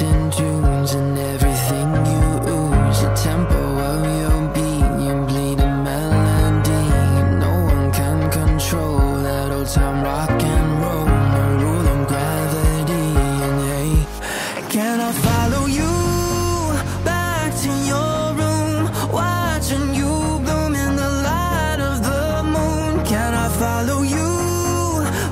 in tunes and everything you ooze. The tempo of your beat, you bleed a melody. No one can control that old time rock and roll. No rule of gravity. And hey, can I follow you back to your room, watching you bloom in the light of the moon? Can I follow you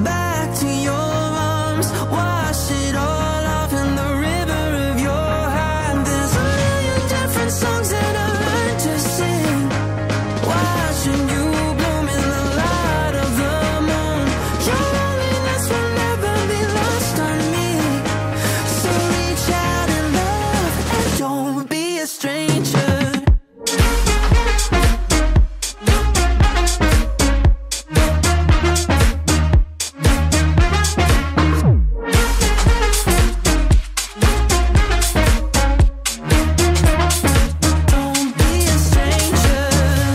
back to your arms, wash it all off in the river of your heart? There's a million different songs that I learned to sing, watching you bloom in the light of the moon. Your loneliness will never be lost on me, so reach out and love and don't be a stranger. Don't be a stranger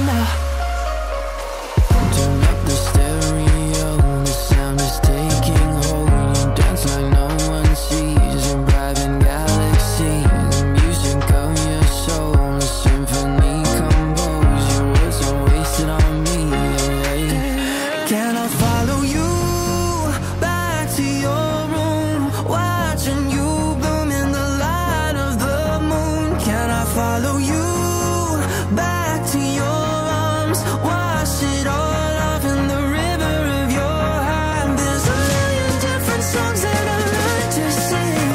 now. Turn up the stereo, the sound is taking hold. You dance like no one sees, a private galaxy. The music of your soul, a symphony composed. Your words are wasted on me. Can I follow you back to your room, watching you bloom in the light of the moon? Can I follow you back to your arms, wash it all off in the river of your heart? There's a million different songs that I learned to sing,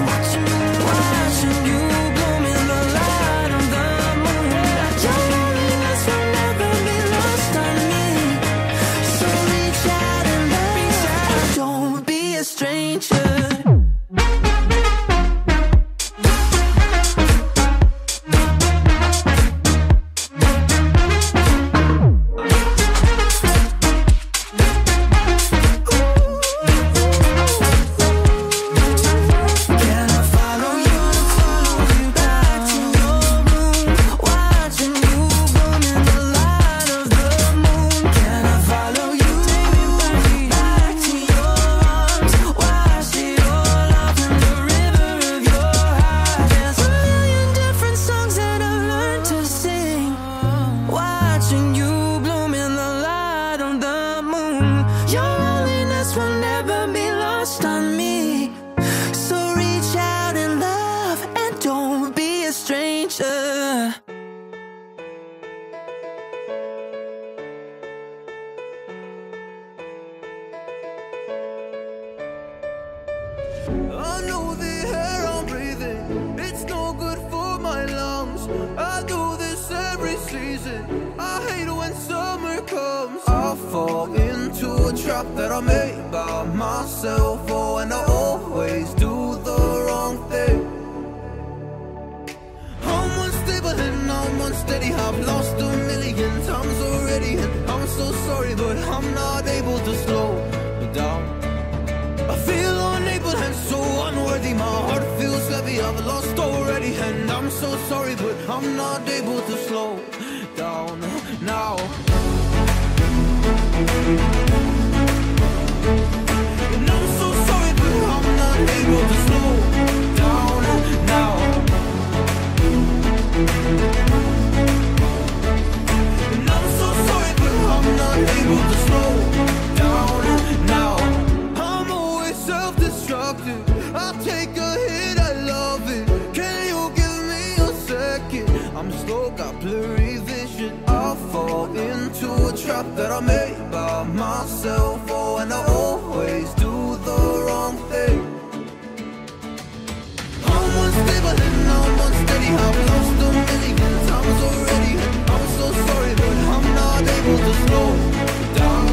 watching you bloom in the light of the moon. Your loneliness will never be lost on me, so reach out and love, don't be a stranger. Can I follow you back to your room, watching you bloom in the light of the moon? Can I follow you back to your arms, wash it all off in the river of your heart? There's a million different songs that I've learned to sing, watching you bloom in the light of the moon. Your loneliness will never be lost on me, so reach out and love and don't be a stranger. I know the air I'm breathing, it's no good for my lungs. I do this every season, I hate when summer comes. I fall into a trap that I made by myself. Oh, and I always do the wrong thing. I'm unstable and I'm unsteady, I've lost a million times already, and I'm so sorry, but I'm not able to slow down. I feel unable and so unworthy, my heart feels heavy, I've lost already, and I'm so sorry, but I'm not able to slow down now. And I'm so sorry, but I'm not able to slow down now. And I'm so sorry, but I'm not able to slow down now. I'm always self-destructive, I take a hit, I love it. Can you give me a second? I'm slow, got blurry vision. I fall into a trap that I made by myself. Oh, and I always do the wrong thing. I'm unstable and I'm unsteady, I've lost a million times already, and I'm so sorry, but I'm not able to slow down.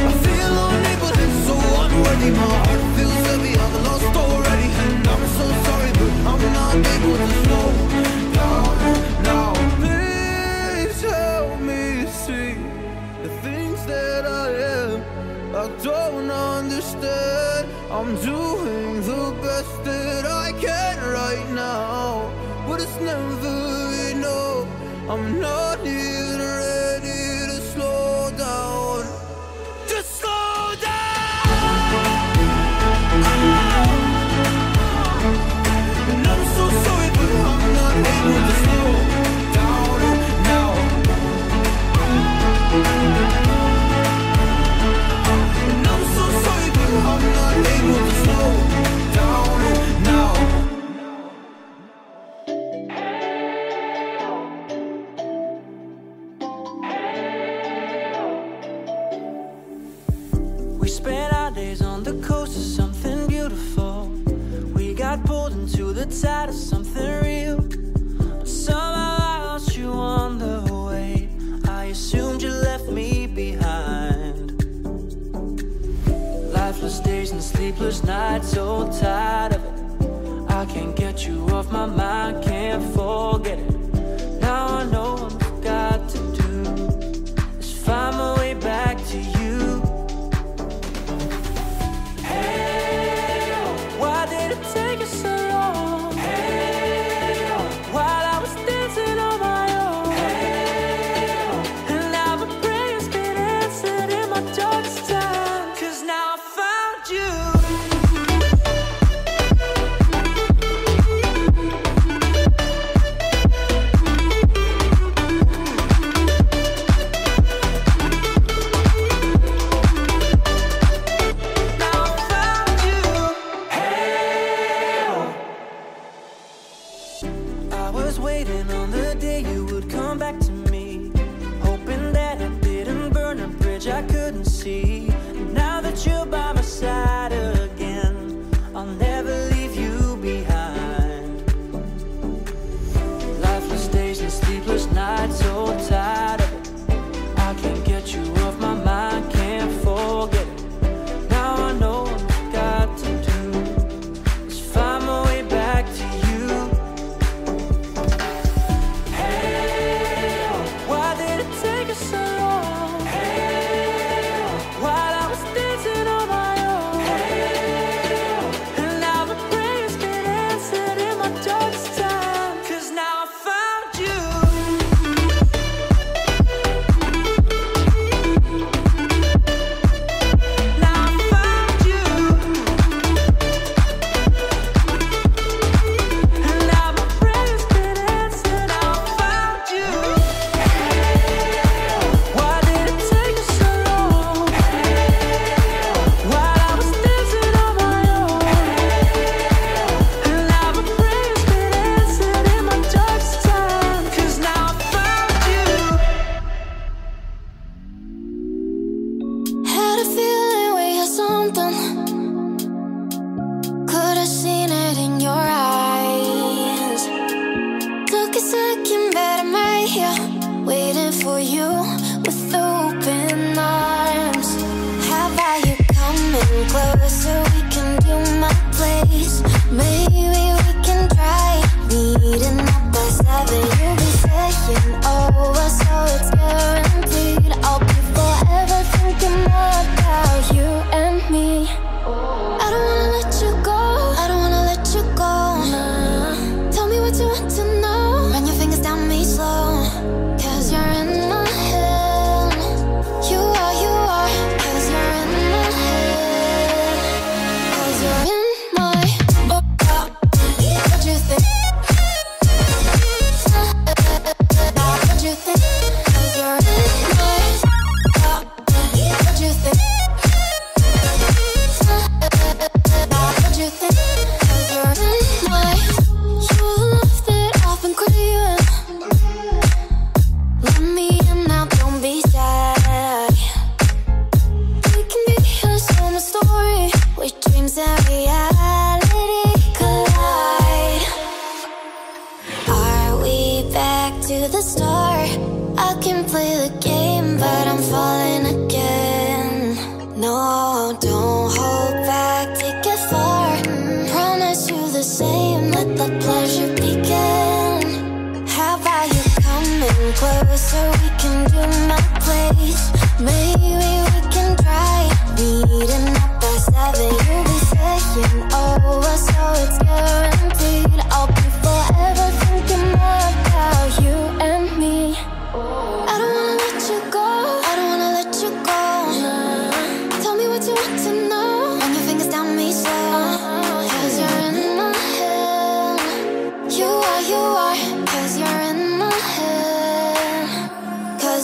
I feel unable and so unworthy, my heart feels heavy, I've lost already, and I'm so sorry, but I'm not able to slow down now. Please help me see the things that I am, I don't understand. I'm doing the best that I can right now, but it's never enough. I'm not even ready to slow down. Just slow down. the tide of something real, but somehow I lost you on the way. I assumed you left me behind. Lifeless days and sleepless nights, so tired of it. I can't get you off my mind, can't forget it. Now I know what I've got to do is find my way back to you. Hey, why did it take us so long? Hey, while I was dancing on my own. Hey, and now my prayers been answered in my darkest time. 'Cause now I found you. Waiting on the day you would come back to me, hoping that I didn't burn a bridge I couldn't see. And now that you're by my side again, I'll never leave you behind. Lifeless days and sleepless nights, so tired of it. I can't get you off my mind, can't forget it. Now I know what I've got to do is find my way back to you. So long. Hey, while I was dancing on my own. Hey, and now my prayers been answered in my darkest time. 'Cause now I found you. Now I found you. And now my prayers been answered. Now I found you.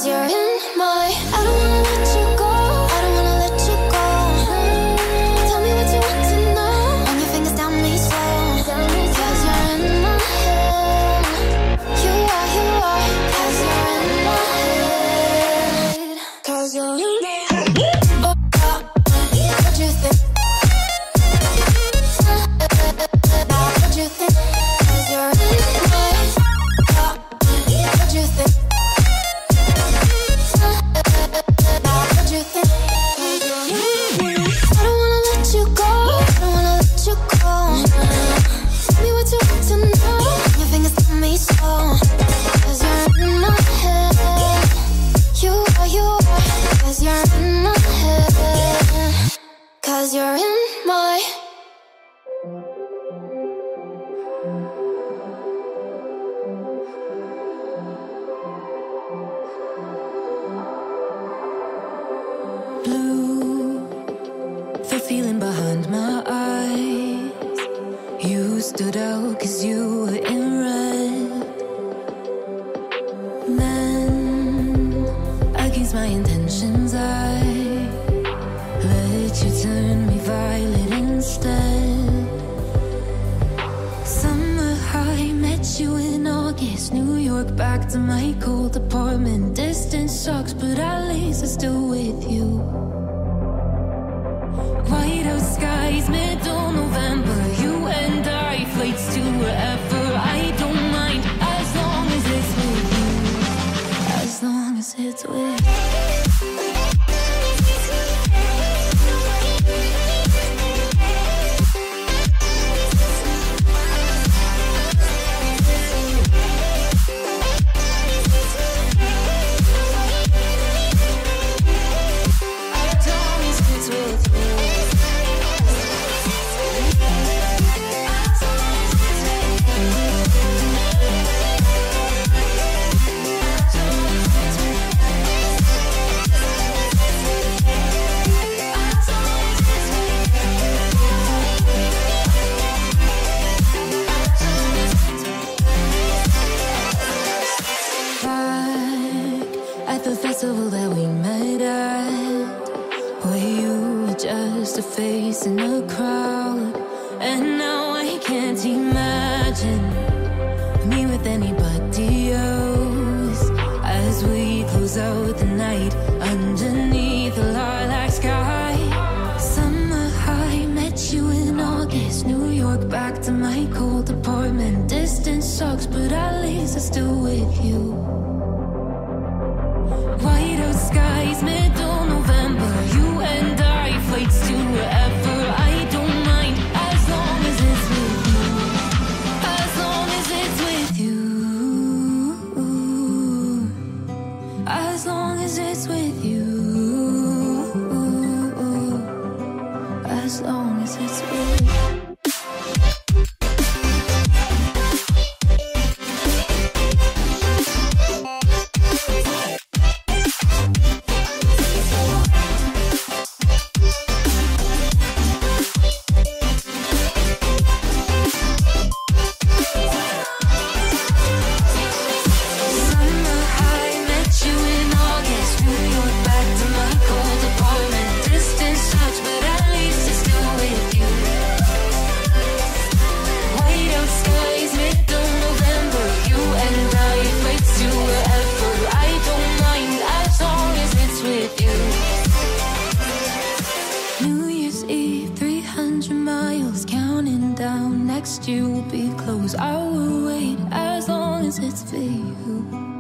You're in my, I don't wanna let you go. York back to my cold apartment. Distance sucks, but at least I'm still with you. White out skies, middle November. You and I, flights to wherever. I don't mind as long as it's with you. As long as it's with you. In a crowd, and now I can't imagine me with anybody else. As we close out the night underneath the lilac sky. Summer high, met you in August. New York back to my cold apartment. Distance sucks, but at least I'm still with you. White out skies, middle November. You and I, flights to wherever. I don't mind as long as it's with you. As long as it's with you. As long as it's with you. As long as it's with you. You will be close. I will wait as long as it's for you.